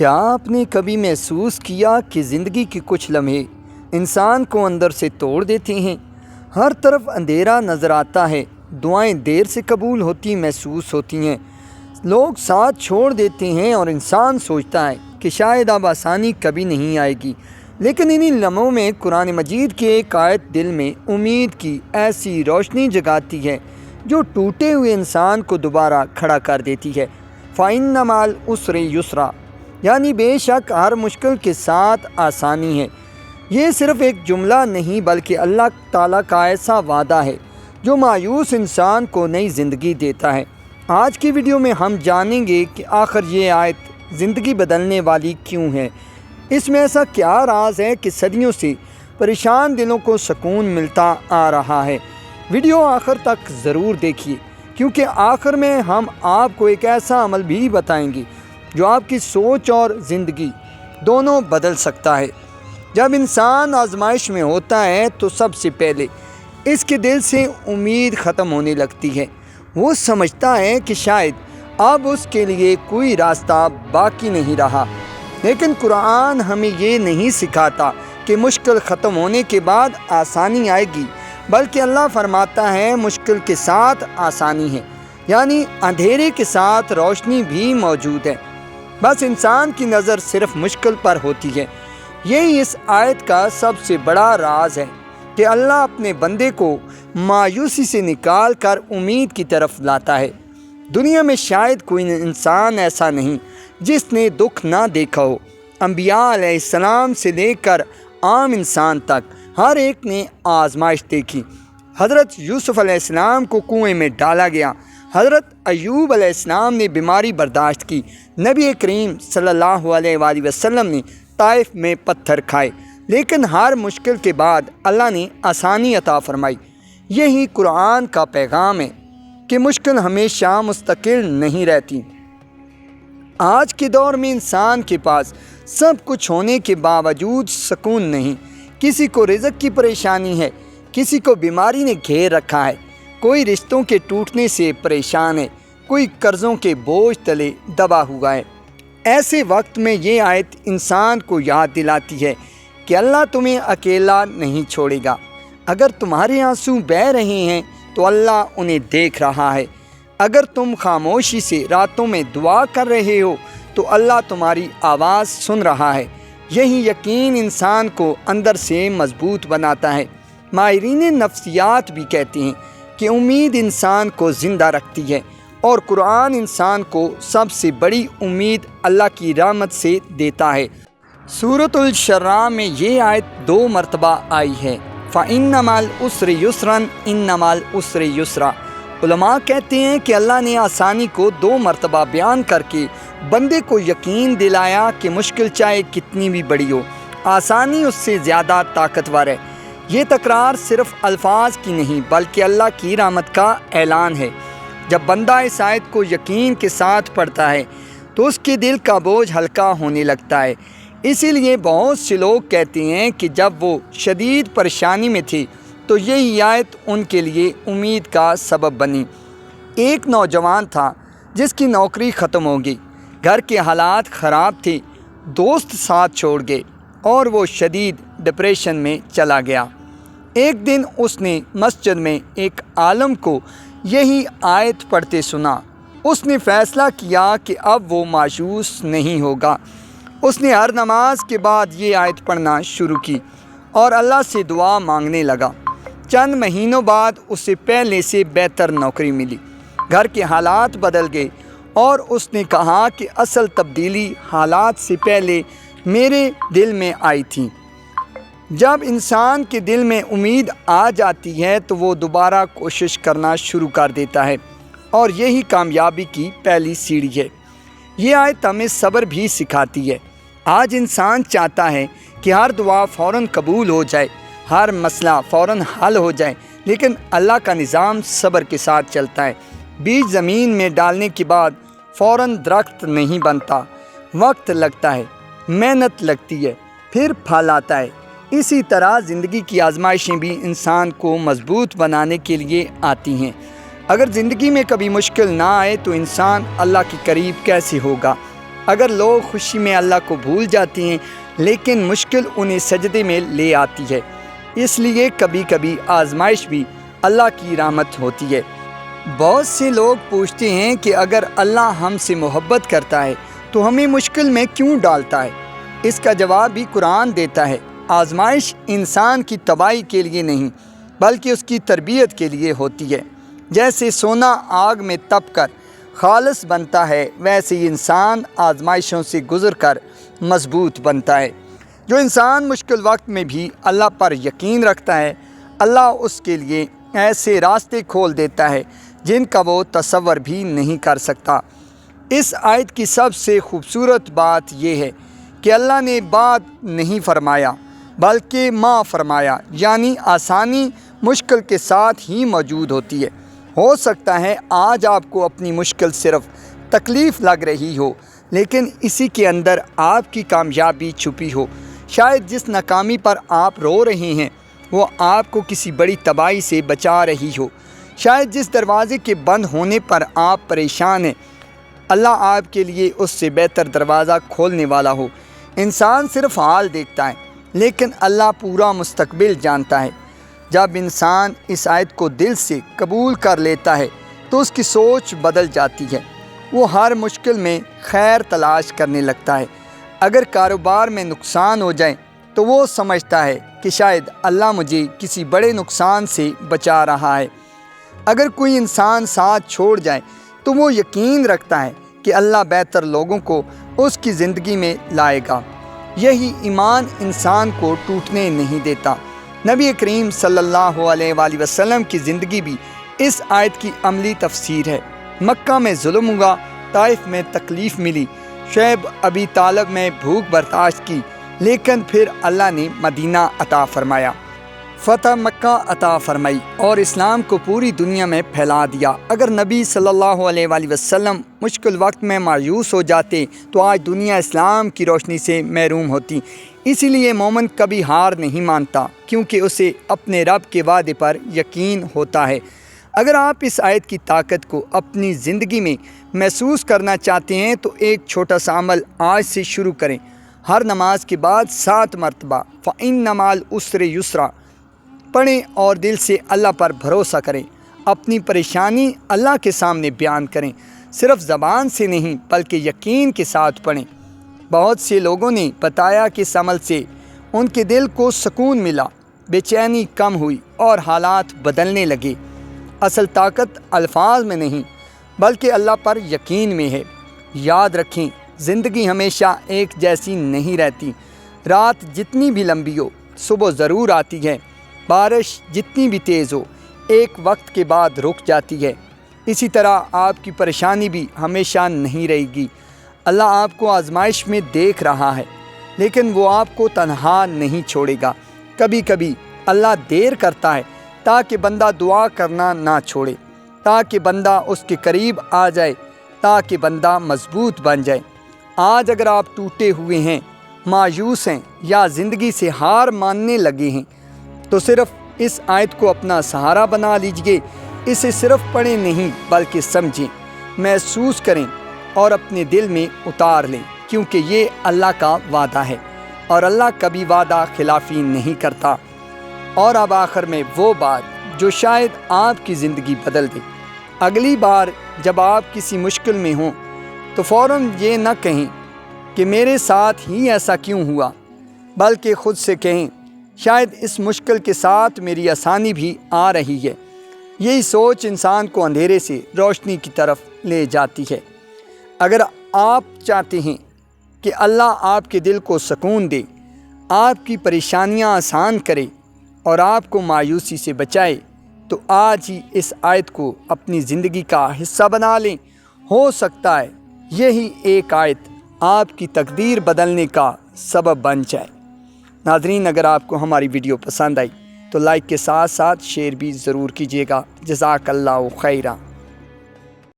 کیا آپ نے کبھی محسوس کیا کہ زندگی کے کچھ لمحے انسان کو اندر سے توڑ دیتے ہیں؟ ہر طرف اندھیرا نظر آتا ہے، دعائیں دیر سے قبول ہوتی محسوس ہوتی ہیں، لوگ ساتھ چھوڑ دیتے ہیں اور انسان سوچتا ہے کہ شاید اب آسانی کبھی نہیں آئے گی۔ لیکن انہی لمحوں میں قرآن مجید کی ایک آیت دل میں امید کی ایسی روشنی جگاتی ہے جو ٹوٹے ہوئے انسان کو دوبارہ کھڑا کر دیتی ہے۔ فَإِنَّ مَعَ الْعُسْرِ يُسْرًا، یعنی بے شک ہر مشکل کے ساتھ آسانی ہے۔ یہ صرف ایک جملہ نہیں بلکہ اللہ تعالیٰ کا ایسا وعدہ ہے جو مایوس انسان کو نئی زندگی دیتا ہے۔ آج کی ویڈیو میں ہم جانیں گے کہ آخر یہ آیت زندگی بدلنے والی کیوں ہے، اس میں ایسا کیا راز ہے کہ صدیوں سے پریشان دلوں کو سکون ملتا آ رہا ہے۔ ویڈیو آخر تک ضرور دیکھیے، کیونکہ آخر میں ہم آپ کو ایک ایسا عمل بھی بتائیں گے جو آپ کی سوچ اور زندگی دونوں بدل سکتا ہے۔ جب انسان آزمائش میں ہوتا ہے تو سب سے پہلے اس کے دل سے امید ختم ہونے لگتی ہے۔ وہ سمجھتا ہے کہ شاید اب اس کے لیے کوئی راستہ باقی نہیں رہا۔ لیکن قرآن ہمیں یہ نہیں سکھاتا کہ مشکل ختم ہونے کے بعد آسانی آئے گی، بلکہ اللہ فرماتا ہے مشکل کے ساتھ آسانی ہے، یعنی اندھیرے کے ساتھ روشنی بھی موجود ہے، بس انسان کی نظر صرف مشکل پر ہوتی ہے۔ یہی اس آیت کا سب سے بڑا راز ہے کہ اللہ اپنے بندے کو مایوسی سے نکال کر امید کی طرف لاتا ہے۔ دنیا میں شاید کوئی انسان ایسا نہیں جس نے دکھ نہ دیکھا ہو۔ انبیاء علیہ السلام سے لے کر عام انسان تک ہر ایک نے آزمائش دیکھی۔ حضرت یوسف علیہ السلام کو کنویں میں ڈالا گیا، حضرت ایوب علیہ السلام نے بیماری برداشت کی، نبی کریم صلی اللہ علیہ وآلہ وسلم نے طائف میں پتھر کھائے، لیکن ہر مشکل کے بعد اللہ نے آسانی عطا فرمائی۔ یہی قرآن کا پیغام ہے کہ مشکل ہمیشہ مستقل نہیں رہتی۔ آج کے دور میں انسان کے پاس سب کچھ ہونے کے باوجود سکون نہیں۔ کسی کو رزق کی پریشانی ہے، کسی کو بیماری نے گھیر رکھا ہے، کوئی رشتوں کے ٹوٹنے سے پریشان ہے، کوئی قرضوں کے بوجھ تلے دبا ہوا ہے۔ ایسے وقت میں یہ آیت انسان کو یاد دلاتی ہے کہ اللہ تمہیں اکیلا نہیں چھوڑے گا۔ اگر تمہارے آنسو بہہ رہے ہیں تو اللہ انہیں دیکھ رہا ہے۔ اگر تم خاموشی سے راتوں میں دعا کر رہے ہو تو اللہ تمہاری آواز سن رہا ہے۔ یہی یقین انسان کو اندر سے مضبوط بناتا ہے۔ ماہرین نفسیات بھی کہتے ہیں کہ امید انسان کو زندہ رکھتی ہے، اور قرآن انسان کو سب سے بڑی امید اللہ کی رحمت سے دیتا ہے۔ سورۃ الشرح میں یہ آیت 2 مرتبہ آئی ہے، فَإِنَّ مَعَ الْعُسْرِ يُسْرًا إِنَّ مَعَ الْعُسْرِ يُسْرًا۔ علماء کہتے ہیں کہ اللہ نے آسانی کو 2 مرتبہ بیان کر کے بندے کو یقین دلایا کہ مشکل چاہے کتنی بھی بڑی ہو، آسانی اس سے زیادہ طاقتور ہے۔ یہ تکرار صرف الفاظ کی نہیں بلکہ اللہ کی رحمت کا اعلان ہے۔ جب بندہ اس آیت کو یقین کے ساتھ پڑھتا ہے تو اس کے دل کا بوجھ ہلکا ہونے لگتا ہے۔ اسی لیے بہت سے لوگ کہتے ہیں کہ جب وہ شدید پریشانی میں تھے تو یہی آیت ان کے لیے امید کا سبب بنی۔ ایک نوجوان تھا جس کی نوکری ختم ہو گئی، گھر کے حالات خراب تھے، دوست ساتھ چھوڑ گئے اور وہ شدید ڈپریشن میں چلا گیا۔ ایک دن اس نے مسجد میں ایک عالم کو یہی آیت پڑھتے سنا۔ اس نے فیصلہ کیا کہ اب وہ مایوس نہیں ہوگا۔ اس نے ہر نماز کے بعد یہ آیت پڑھنا شروع کی اور اللہ سے دعا مانگنے لگا۔ چند مہینوں بعد اسے پہلے سے بہتر نوکری ملی، گھر کے حالات بدل گئے، اور اس نے کہا کہ اصل تبدیلی حالات سے پہلے میرے دل میں آئی تھی۔ جب انسان کے دل میں امید آ جاتی ہے تو وہ دوبارہ کوشش کرنا شروع کر دیتا ہے، اور یہی کامیابی کی پہلی سیڑھی ہے۔ یہ آیت ہمیں صبر بھی سکھاتی ہے۔ آج انسان چاہتا ہے کہ ہر دعا فوراً قبول ہو جائے، ہر مسئلہ فوراً حل ہو جائے، لیکن اللہ کا نظام صبر کے ساتھ چلتا ہے۔ بیج زمین میں ڈالنے کے بعد فوراً درخت نہیں بنتا، وقت لگتا ہے، محنت لگتی ہے، پھر پھل آتا ہے۔ اسی طرح زندگی کی آزمائشیں بھی انسان کو مضبوط بنانے کے لیے آتی ہیں۔ اگر زندگی میں کبھی مشکل نہ آئے تو انسان اللہ کے قریب کیسے ہوگا؟ اگر لوگ خوشی میں اللہ کو بھول جاتے ہیں لیکن مشکل انہیں سجدے میں لے آتی ہے، اس لیے کبھی کبھی آزمائش بھی اللہ کی رحمت ہوتی ہے۔ بہت سے لوگ پوچھتے ہیں کہ اگر اللہ ہم سے محبت کرتا ہے تو ہمیں مشکل میں کیوں ڈالتا ہے؟ اس کا جواب بھی قرآن دیتا ہے، آزمائش انسان کی تباہی کے لیے نہیں بلکہ اس کی تربیت کے لیے ہوتی ہے۔ جیسے سونا آگ میں تپ کر خالص بنتا ہے، ویسے ہی انسان آزمائشوں سے گزر کر مضبوط بنتا ہے۔ جو انسان مشکل وقت میں بھی اللہ پر یقین رکھتا ہے، اللہ اس کے لیے ایسے راستے کھول دیتا ہے جن کا وہ تصور بھی نہیں کر سکتا۔ اس آیت کی سب سے خوبصورت بات یہ ہے کہ اللہ نے بات نہیں فرمایا بلکہ ما فرمایا، یعنی آسانی مشکل کے ساتھ ہی موجود ہوتی ہے۔ ہو سکتا ہے آج آپ کو اپنی مشکل صرف تکلیف لگ رہی ہو، لیکن اسی کے اندر آپ کی کامیابی چھپی ہو۔ شاید جس ناکامی پر آپ رو رہے ہیں وہ آپ کو کسی بڑی تباہی سے بچا رہی ہو۔ شاید جس دروازے کے بند ہونے پر آپ پریشان ہیں، اللہ آپ کے لیے اس سے بہتر دروازہ کھولنے والا ہو۔ انسان صرف حال دیکھتا ہے لیکن اللہ پورا مستقبل جانتا ہے۔ جب انسان اس آیت کو دل سے قبول کر لیتا ہے تو اس کی سوچ بدل جاتی ہے۔ وہ ہر مشکل میں خیر تلاش کرنے لگتا ہے۔ اگر کاروبار میں نقصان ہو جائے تو وہ سمجھتا ہے کہ شاید اللہ مجھے کسی بڑے نقصان سے بچا رہا ہے۔ اگر کوئی انسان ساتھ چھوڑ جائے تو وہ یقین رکھتا ہے کہ اللہ بہتر لوگوں کو اس کی زندگی میں لائے گا۔ یہی ایمان انسان کو ٹوٹنے نہیں دیتا۔ نبی کریم صلی اللہ علیہ وآلہ وسلم کی زندگی بھی اس آیت کی عملی تفسیر ہے۔ مکہ میں ظلم ہوا، طائف میں تکلیف ملی، شعیب ابی طالب میں بھوک برداشت کی، لیکن پھر اللہ نے مدینہ عطا فرمایا، فتح مکہ عطا فرمائی اور اسلام کو پوری دنیا میں پھیلا دیا۔ اگر نبی صلی اللہ علیہ وآلہ وسلم مشکل وقت میں مایوس ہو جاتے تو آج دنیا اسلام کی روشنی سے محروم ہوتی۔ اسی لیے مومن کبھی ہار نہیں مانتا، کیونکہ اسے اپنے رب کے وعدے پر یقین ہوتا ہے۔ اگر آپ اس آیت کی طاقت کو اپنی زندگی میں محسوس کرنا چاہتے ہیں تو ایک چھوٹا سا عمل آج سے شروع کریں۔ ہر نماز کے بعد 7 مرتبہ فَإِنَّ مَعَ الْعُسْرِ يُسْرًا پڑھیں اور دل سے اللہ پر بھروسہ کریں۔ اپنی پریشانی اللہ کے سامنے بیان کریں، صرف زبان سے نہیں بلکہ یقین کے ساتھ پڑھیں۔ بہت سے لوگوں نے بتایا کہ اس عمل سے ان کے دل کو سکون ملا، بے چینی کم ہوئی اور حالات بدلنے لگے۔ اصل طاقت الفاظ میں نہیں بلکہ اللہ پر یقین میں ہے۔ یاد رکھیں، زندگی ہمیشہ ایک جیسی نہیں رہتی۔ رات جتنی بھی لمبی ہو، صبح ضرور آتی ہے۔ بارش جتنی بھی تیز ہو، ایک وقت کے بعد رک جاتی ہے۔ اسی طرح آپ کی پریشانی بھی ہمیشہ نہیں رہے گی۔ اللہ آپ کو آزمائش میں دیکھ رہا ہے، لیکن وہ آپ کو تنہا نہیں چھوڑے گا۔ کبھی کبھی اللہ دیر کرتا ہے تاکہ بندہ دعا کرنا نہ چھوڑے، تاکہ بندہ اس کے قریب آ جائے، تاکہ بندہ مضبوط بن جائے۔ آج اگر آپ ٹوٹے ہوئے ہیں، مایوس ہیں یا زندگی سے ہار ماننے لگے ہیں تو صرف اس آیت کو اپنا سہارا بنا لیجئے۔ اسے صرف پڑھیں نہیں بلکہ سمجھیں، محسوس کریں اور اپنے دل میں اتار لیں، کیونکہ یہ اللہ کا وعدہ ہے اور اللہ کبھی وعدہ خلافی نہیں کرتا۔ اور اب آخر میں وہ بات جو شاید آپ کی زندگی بدل دے۔ اگلی بار جب آپ کسی مشکل میں ہوں تو فوراً یہ نہ کہیں کہ میرے ساتھ ہی ایسا کیوں ہوا، بلکہ خود سے کہیں شاید اس مشکل کے ساتھ میری آسانی بھی آ رہی ہے۔ یہی سوچ انسان کو اندھیرے سے روشنی کی طرف لے جاتی ہے۔ اگر آپ چاہتے ہیں کہ اللہ آپ کے دل کو سکون دے، آپ کی پریشانیاں آسان کرے اور آپ کو مایوسی سے بچائے، تو آج ہی اس آیت کو اپنی زندگی کا حصہ بنا لیں۔ ہو سکتا ہے یہی ایک آیت آپ کی تقدیر بدلنے کا سبب بن جائے۔ ناظرین، اگر آپ کو ہماری ویڈیو پسند آئی تو لائک کے ساتھ ساتھ شیئر بھی ضرور کیجیے گا۔ جزاک اللہ خیرہ۔